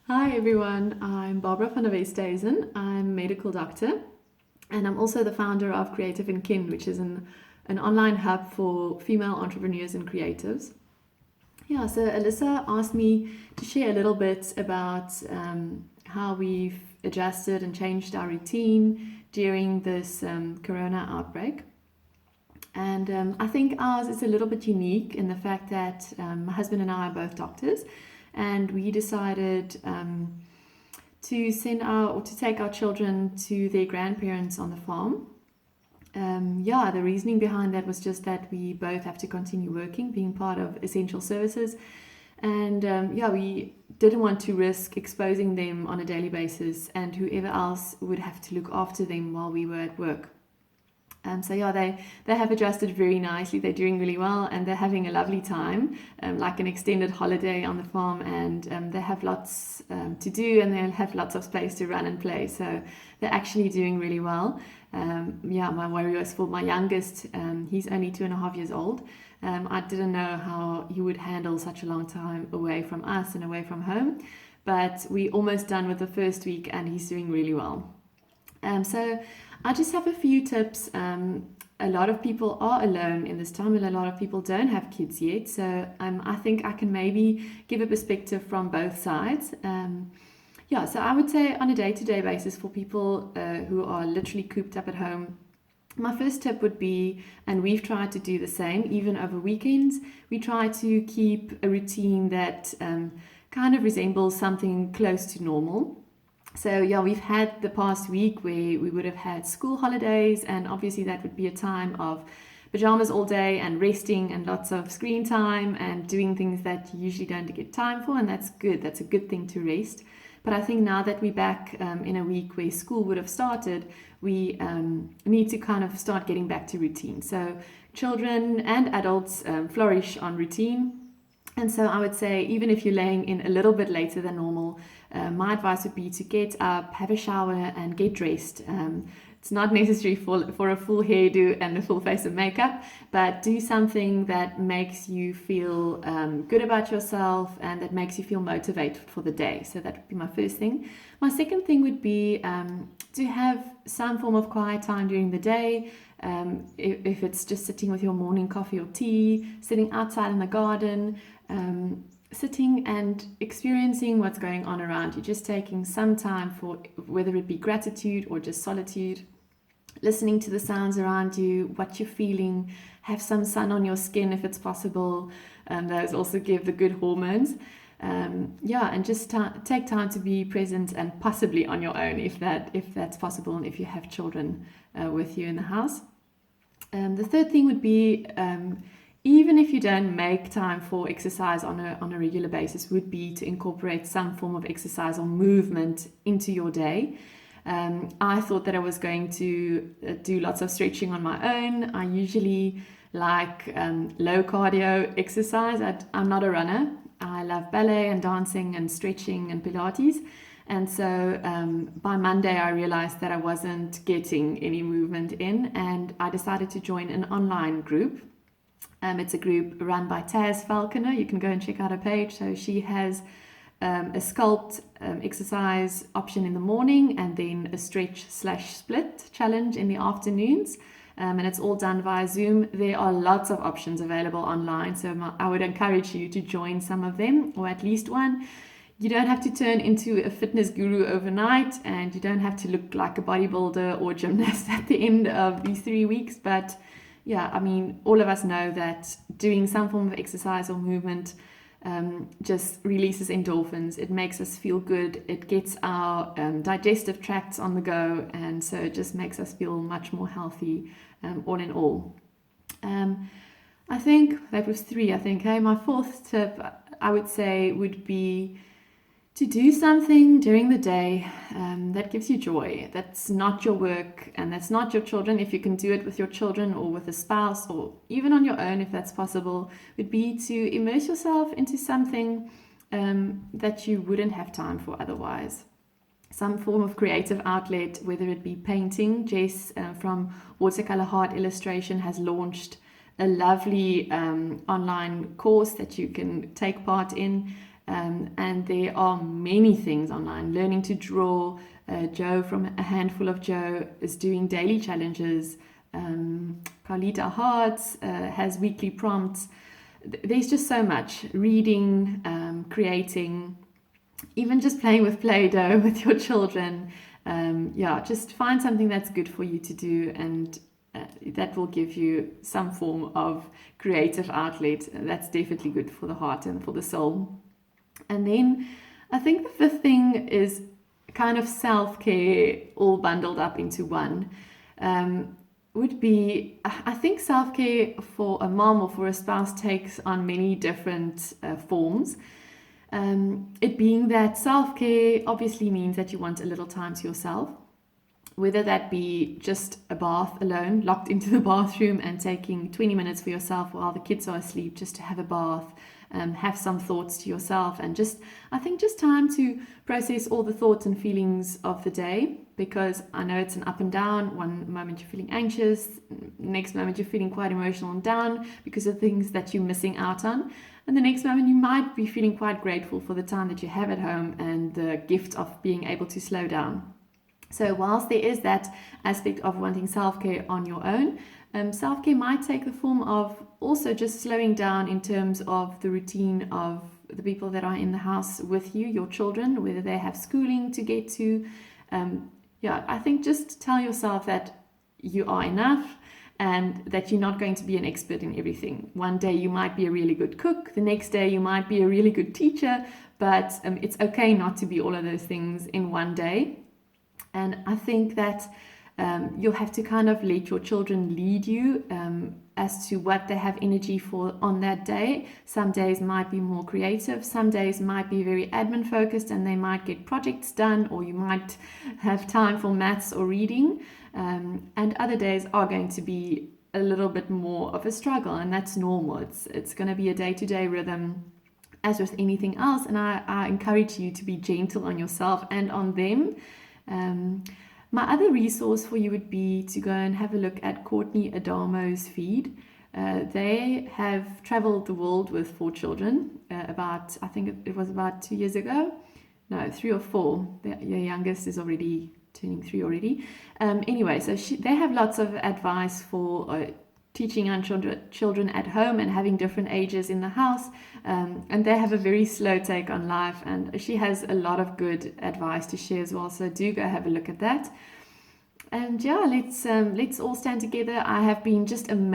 Hi everyone, I'm Barbara van Westhuizen. I'm a medical doctor and I'm also the founder of Creativ and Kin, which is an online hub for female entrepreneurs and creatives. Yeah, so Alyssa asked me to share a little bit about how we've adjusted and changed our routine during this corona outbreak. And I think ours is a little bit unique in the fact that my husband and I are both doctors, and we decided to take our children to their grandparents on the farm. The reasoning behind that was just that we both have to continue working, being part of essential services, and we didn't want to risk exposing them on a daily basis, and whoever else would have to look after them while we were at work. They have adjusted very nicely. They're doing really well and they're having a lovely time, like an extended holiday on the farm. And they have lots to do and they'll have lots of space to run and play. So they're actually doing really well. My worry was for my youngest. He's only 2.5 years old. I didn't know how he would handle such a long time away from us and away from home. But we're almost done with the first week and he's doing really well. So I just have a few tips. A lot of people are alone in this time, and a lot of people don't have kids yet. So I think I can maybe give a perspective from both sides. So I would say on a day-to-day basis for people who are literally cooped up at home, my first tip would be, and we've tried to do the same, even over weekends, we try to keep a routine that kind of resembles something close to normal. So we've had the past week where we would have had school holidays, and obviously that would be a time of pajamas all day and resting and lots of screen time and doing things that you usually don't get time for, and that's good. That's a good thing to rest. But I think now that we're back in a week where school would have started, we need to kind of start getting back to routine. So children and adults flourish on routine. And so I would say, even if you're laying in a little bit later than normal, my advice would be to get up, have a shower, and get dressed. It's not necessary for a full hairdo and a full face of makeup, but do something that makes you feel good about yourself and that makes you feel motivated for the day. So that would be my first thing. My second thing would be to have some form of quiet time during the day. If it's just sitting with your morning coffee or tea, sitting outside in the garden, sitting and experiencing what's going on around you, just taking some time for whether it be gratitude or just solitude, listening to the sounds around you, what you're feeling, have some sun on your skin if it's possible, and those also give the good hormones. And just take time to be present and possibly on your own if that's possible, and if you have children with you in the house. The third thing would be, even if you don't make time for exercise on a regular basis, would be to incorporate some form of exercise or movement into your day. I thought that I was going to do lots of stretching on my own. I usually like low cardio exercise. I'm not a runner. I love ballet and dancing and stretching and Pilates. And so by Monday, I realized that I wasn't getting any movement in, and I decided to join an online group. It's a group run by Taz Falconer. You can go and check out her page. So she has a sculpt exercise option in the morning, and then a stretch/split challenge in the afternoons. And it's all done via Zoom. There are lots of options available online, so I would encourage you to join some of them, or at least one. You don't have to turn into a fitness guru overnight, and you don't have to look like a bodybuilder or gymnast at the end of these 3 weeks. But all of us know that doing some form of exercise or movement just releases endorphins. It makes us feel good. It gets our digestive tracts on the go, and so it just makes us feel much more healthy, all in all. I think that was 3. My fourth tip, I would say, would be to do something during the day that gives you joy. That's not your work and that's not your children. If you can do it with your children or with a spouse or even on your own, if that's possible, would be to immerse yourself into something that you wouldn't have time for otherwise. Some form of creative outlet, whether it be painting. Jess from Watercolor Heart Illustration has launched a lovely online course that you can take part in. And there are many things online. Learning to draw. Joe from A Handful of Joe is doing daily challenges. Carlita Hearts has weekly prompts. There's just so much. Reading, creating, even just playing with Play-Doh with your children. Just find something that's good for you to do, and that will give you some form of creative outlet. That's definitely good for the heart and for the soul. And then I think the fifth thing is kind of self-care all bundled up into one. Would be, I think self-care for a mom or for a spouse takes on many different forms. It being that self-care obviously means that you want a little time to yourself, whether that be just a bath alone, locked into the bathroom and taking 20 minutes for yourself while the kids are asleep, just to have a bath, have some thoughts to yourself, and just time to process all the thoughts and feelings of the day, because I know it's an up and down. One moment you're feeling anxious, next moment you're feeling quite emotional and down because of things that you're missing out on. And the next moment you might be feeling quite grateful for the time that you have at home and the gift of being able to slow down. So whilst there is that aspect of wanting self-care on your own, self-care might take the form of also just slowing down in terms of the routine of the people that are in the house with you, your children, whether they have schooling to get to. I think just tell yourself that you are enough and that you're not going to be an expert in everything. One day you might be a really good cook, the next day you might be a really good teacher, but it's okay not to be all of those things in one day. And I think that you'll have to kind of let your children lead you as to what they have energy for on that day. Some days might be more creative, some days might be very admin focused and they might get projects done, or you might have time for maths or reading, and other days are going to be a little bit more of a struggle, and that's normal. It's going to be a day-to-day rhythm as with anything else, and I encourage you to be gentle on yourself and on them. My other resource for you would be to go and have a look at Courtney Adamo's feed. They have traveled the world with 4 children, I think it was about 2 years ago. No, 3 or 4. Your youngest is already turning 3 already. Anyway, so they have lots of advice for teaching young children at home and having different ages in the house, and they have a very slow take on life, and she has a lot of good advice to share as well, so do go have a look at that. And let's all stand together. I have been just amazed